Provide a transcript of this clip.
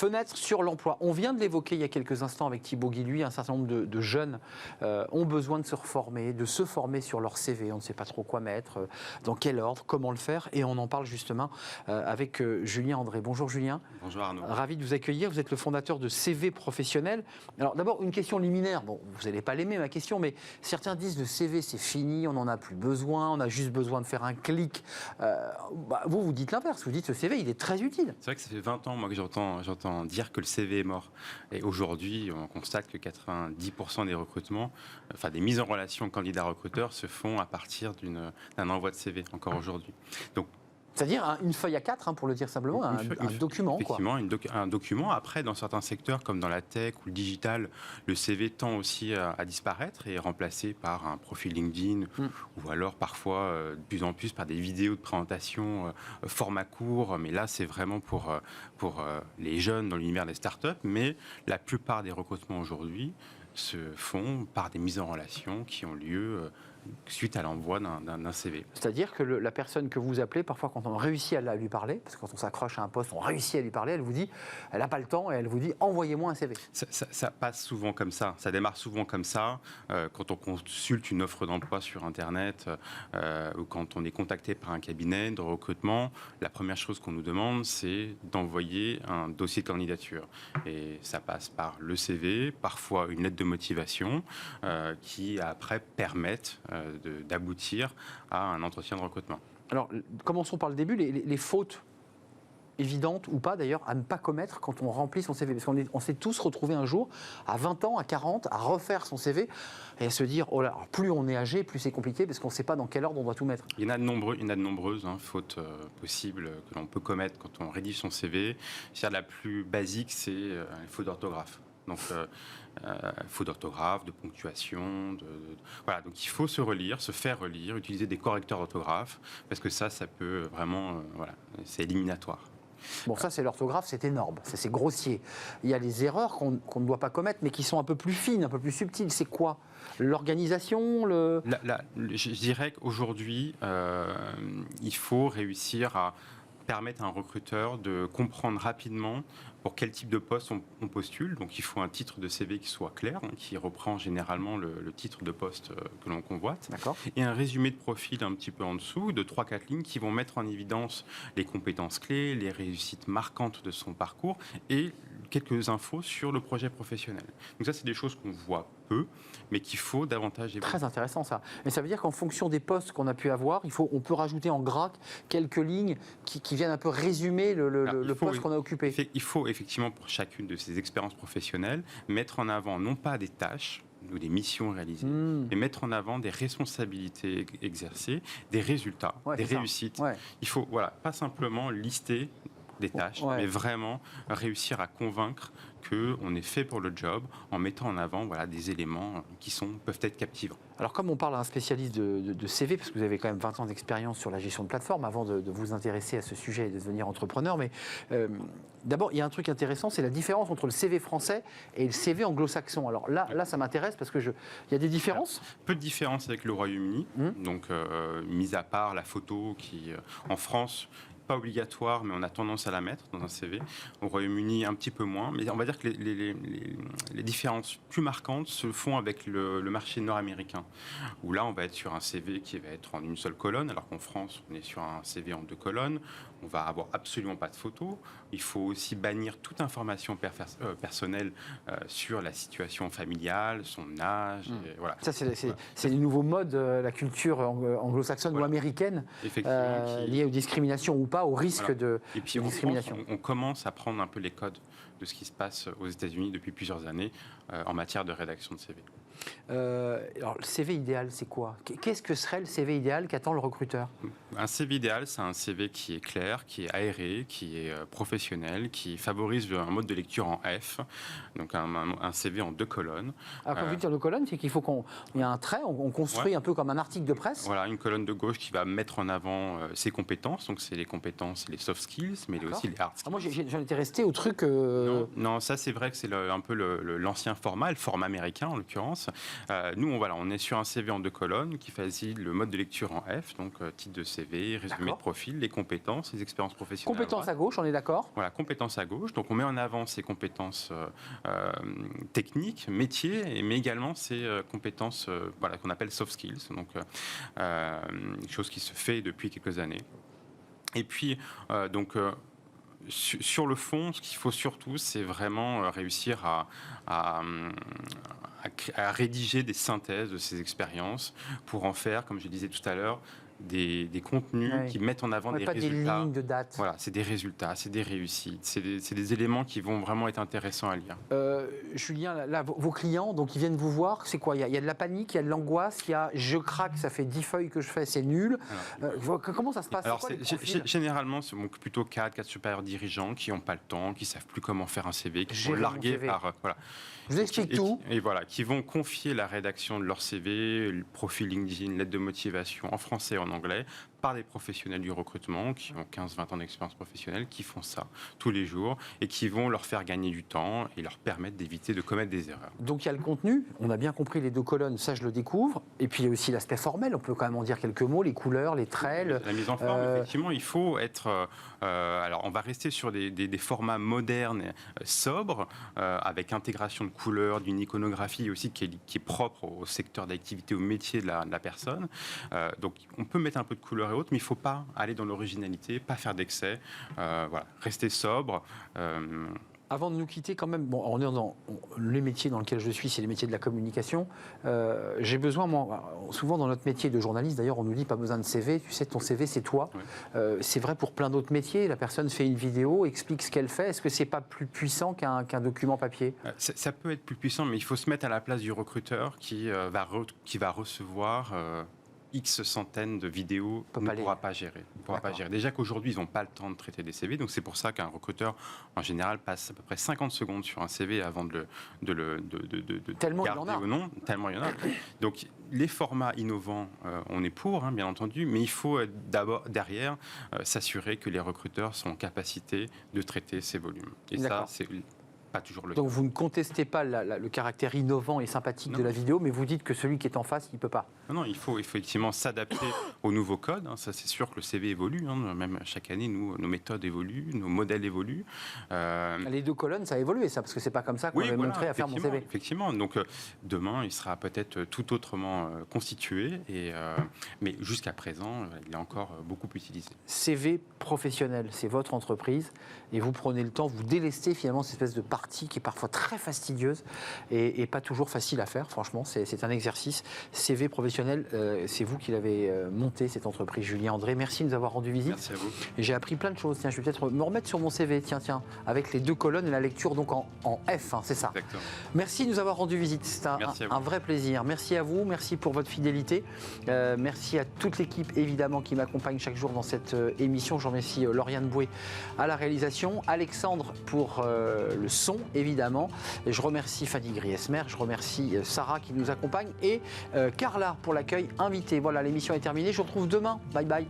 fenêtre sur l'emploi. On vient de l'évoquer il y a quelques instants avec Thibaut Guilluy, un certain nombre de jeunes ont besoin de se reformer, de se former sur leur CV. On ne sait pas trop quoi mettre, dans quel ordre, comment le faire. Et on en parle justement avec Julien André. Bonjour Julien. Bonjour Arnaud. Ravi de vous accueillir. Vous êtes le fondateur de CV Professionnel. Alors d'abord, une question liminaire. Bon, vous n'allez pas l'aimer ma question, mais certains disent le CV c'est fini, on n'en a plus besoin, on a juste besoin de faire un clic. Vous dites l'inverse. Vous dites le CV il est très utile. C'est vrai que ça fait 20 ans moi, que j'entends dire que le CV est mort. Et aujourd'hui, on constate que 90% des recrutements, enfin des mises en relation candidats-recruteurs se font à partir d'un envoi de CV, encore aujourd'hui. Donc, c'est-à-dire une feuille A4, pour le dire simplement, un document. Effectivement, un document. Après, dans certains secteurs, comme dans la tech ou le digital, le CV tend aussi à disparaître et est remplacé par un profil LinkedIn ou alors parfois de plus en plus par des vidéos de présentation format court. Mais là, c'est vraiment pour les jeunes dans l'univers des startups. Mais la plupart des recrutements aujourd'hui se font par des mises en relation qui ont lieu suite à l'envoi d'un CV. C'est-à-dire que la personne que vous appelez, parfois quand on réussit à lui parler, parce que quand on s'accroche à un poste, on réussit à lui parler, elle vous dit, elle n'a pas le temps et elle vous dit, envoyez-moi un CV. Ça passe souvent comme ça, ça démarre souvent comme ça. Quand on consulte une offre d'emploi sur Internet ou quand on est contacté par un cabinet de recrutement, la première chose qu'on nous demande, c'est d'envoyer un dossier de candidature. Et ça passe par le CV, parfois une lettre de motivation qui après permettent d'aboutir à un entretien de recrutement. Alors, commençons par le début, les fautes évidentes ou pas d'ailleurs à ne pas commettre quand on remplit son CV, parce qu'on s'est tous retrouvés un jour à 20 ans, à 40, à refaire son CV et à se dire, oh là, alors plus on est âgé, plus c'est compliqué parce qu'on ne sait pas dans quel ordre on doit tout mettre. Il y en a de nombreuses fautes possibles que l'on peut commettre quand on rédige son CV. La plus basique, c'est les fautes d'orthographe. Donc, fautes d'orthographe, de ponctuation, voilà. Donc, il faut se relire, se faire relire, utiliser des correcteurs d'orthographe, parce que ça peut vraiment, c'est éliminatoire. Bon, ça, c'est l'orthographe, c'est énorme, c'est grossier. Il y a les erreurs qu'on ne doit pas commettre, mais qui sont un peu plus fines, un peu plus subtiles. C'est quoi? L'organisation, Je dirais qu'aujourd'hui, il faut réussir à permettre à un recruteur de comprendre rapidement pour quel type de poste on postule. Donc il faut un titre de CV qui soit clair, qui reprend généralement le titre de poste que l'on convoite. D'accord. Et un résumé de profil un petit peu en dessous, de 3-4 lignes, qui vont mettre en évidence les compétences clés, les réussites marquantes de son parcours et quelques infos sur le projet professionnel. Donc ça, c'est des choses qu'on voit peu, mais qu'il faut davantage évoluer. Très intéressant ça. Mais ça veut dire qu'en fonction des postes qu'on a pu avoir, on peut rajouter en gras quelques lignes qui viennent un peu résumer le poste qu'on a occupé. Il faut effectivement, pour chacune de ces expériences professionnelles, mettre en avant non pas des tâches ou des missions réalisées, mais mettre en avant des responsabilités exercées, des résultats, des réussites. Ouais. Il faut pas simplement lister des tâches, mais vraiment réussir à convaincre qu'on est fait pour le job en mettant en avant des éléments qui peuvent être captivants. Alors comme on parle à un spécialiste de CV, parce que vous avez quand même 20 ans d'expérience sur la gestion de plateforme avant de vous intéresser à ce sujet et de devenir entrepreneur, mais d'abord il y a un truc intéressant, c'est la différence entre le CV français et le CV anglo-saxon. Alors là ça m'intéresse parce que il y a des différences. Peu de différences avec le Royaume-Uni, donc mis à part la photo qui en France pas obligatoire, mais on a tendance à la mettre dans un CV. Au Royaume-Uni, un petit peu moins. Mais on va dire que les différences plus marquantes se font avec le marché nord-américain, où là, on va être sur un CV qui va être en une seule colonne, alors qu'en France, on est sur un CV en 2 colonnes. On va avoir absolument pas de photos. Il faut aussi bannir toute information personnelle sur la situation familiale, son âge. Et voilà. Ça, c'est les nouveaux modes, la culture anglo-saxonne ou américaine, liée aux discriminations ou pas, au risque de discrimination. On commence à prendre un peu les codes de ce qui se passe aux États-Unis depuis plusieurs années en matière de rédaction de CV. Alors, le CV idéal, c'est quoi? Qu'est-ce que serait le CV idéal qu'attend le recruteur? Un CV idéal, c'est un CV qui est clair, qui est aéré, qui est professionnel, qui favorise un mode de lecture en F, donc un CV en 2 colonnes. Alors, quand vous dites en 2 colonnes, c'est qu'il faut il y a un trait, on construit un peu comme un article de presse. Voilà, une colonne de gauche qui va mettre en avant ses compétences, donc c'est les compétences, les soft skills, mais aussi les hard skills. Moi, j'en étais resté au truc... Non, ça c'est vrai que c'est un peu l'ancien format, le format américain en l'occurrence. expérience. Nous, on est sur un CV en 2 colonnes qui facilite le mode de lecture en F, donc titre de CV, résumé de profil, les compétences, les expériences professionnelles. Compétences à gauche, on est d'accord? Voilà, compétences à gauche. Donc on met en avant ces compétences techniques, métiers, mais également ces compétences qu'on appelle soft skills, donc chose qui se fait depuis quelques années. Et puis, sur le fond, ce qu'il faut surtout, c'est vraiment réussir à rédiger des synthèses de ces expériences pour en faire, comme je disais tout à l'heure, des contenus qui mettent en avant des résultats. Pas des lignes de date. Voilà, c'est des résultats, c'est des réussites, c'est des éléments qui vont vraiment être intéressants à lire. Julien, là, vos clients, donc ils viennent vous voir, c'est quoi? Il y a de la panique, il y a de l'angoisse, il y a je craque, ça fait 10 feuilles que je fais, c'est nul. Comment ça se passe? Alors, généralement, c'est plutôt 4 supérieurs dirigeants qui n'ont pas le temps, qui ne savent plus comment faire un CV, qui sont largués par... Je vous explique tout. Et voilà, qui vont confier la rédaction de leur CV, le profil LinkedIn, lettre de motivation en français et en anglais, par des professionnels du recrutement qui ont 15-20 ans d'expérience professionnelle, qui font ça tous les jours et qui vont leur faire gagner du temps et leur permettre d'éviter de commettre des erreurs. Donc il y a le contenu, on a bien compris les 2 colonnes, ça je le découvre, et puis il y a aussi l'aspect formel, on peut quand même en dire quelques mots, les couleurs, les traits. La mise en forme, effectivement, il faut être... alors on va rester sur des formats modernes, sobres, avec intégration de couleurs, d'une iconographie aussi qui est propre au secteur d'activité, au métier de la personne. Donc on peut mettre un peu de couleur et autres, mais il ne faut pas aller dans l'originalité, pas faire d'excès, rester sobre. Avant de nous quitter, quand même, on est dans les métiers dans lesquels je suis, c'est les métiers de la communication. J'ai besoin, souvent dans notre métier de journaliste, d'ailleurs, on nous dit pas besoin de CV. Tu sais, ton CV, c'est toi. Ouais. C'est vrai pour plein d'autres métiers. La personne fait une vidéo, explique ce qu'elle fait. Est-ce que c'est pas plus puissant qu'un document papier? Ça peut être plus puissant, mais il faut se mettre à la place du recruteur qui va recevoir X centaines de vidéos ne pourra pas gérer. Déjà qu'aujourd'hui, ils n'ont pas le temps de traiter des CV, donc c'est pour ça qu'un recruteur, en général, passe à peu près 50 secondes sur un CV avant de le garder ou non, tellement il y en a. Donc les formats innovants, on est pour, bien entendu, mais il faut d'abord, derrière, s'assurer que les recruteurs sont en capacité de traiter ces volumes. Et ça, c'est... toujours le Donc vous ne contestez pas le caractère innovant et sympathique de la vidéo, mais vous dites que celui qui est en face, il ne peut pas. Non, il faut effectivement s'adapter aux nouveaux codes. Ça, c'est sûr que le CV évolue. Même chaque année, nos méthodes évoluent, nos modèles évoluent. Les 2 colonnes, ça a évolué, ça, parce que c'est pas comme ça qu'on avait montré à faire mon CV. Effectivement. Donc demain, il sera peut-être tout autrement constitué, mais jusqu'à présent, il est encore beaucoup utilisé. CV professionnel, c'est votre entreprise, et vous prenez le temps, vous délestez finalement cette espèce de partie qui est parfois très fastidieuse et pas toujours facile à faire, franchement, c'est un exercice. CV professionnel, c'est vous qui l'avez monté, cette entreprise, Julien André. Merci de nous avoir rendu visite. Merci à vous. J'ai appris plein de choses. Tiens, je vais peut-être me remettre sur mon CV, tiens, avec les 2 colonnes et la lecture donc en F, c'est ça. Exactement. Merci de nous avoir rendu visite, c'est un vrai plaisir. Merci à vous, merci pour votre fidélité. Merci à toute l'équipe, évidemment, qui m'accompagne chaque jour dans cette émission. Je remercie Lauriane Boué à la réalisation, Alexandre pour le son, évidemment. Et je remercie Fanny Griesmer, je remercie Sarah qui nous accompagne et Carla pour l'accueil invité. Voilà, l'émission est terminée. Je vous retrouve demain. Bye bye.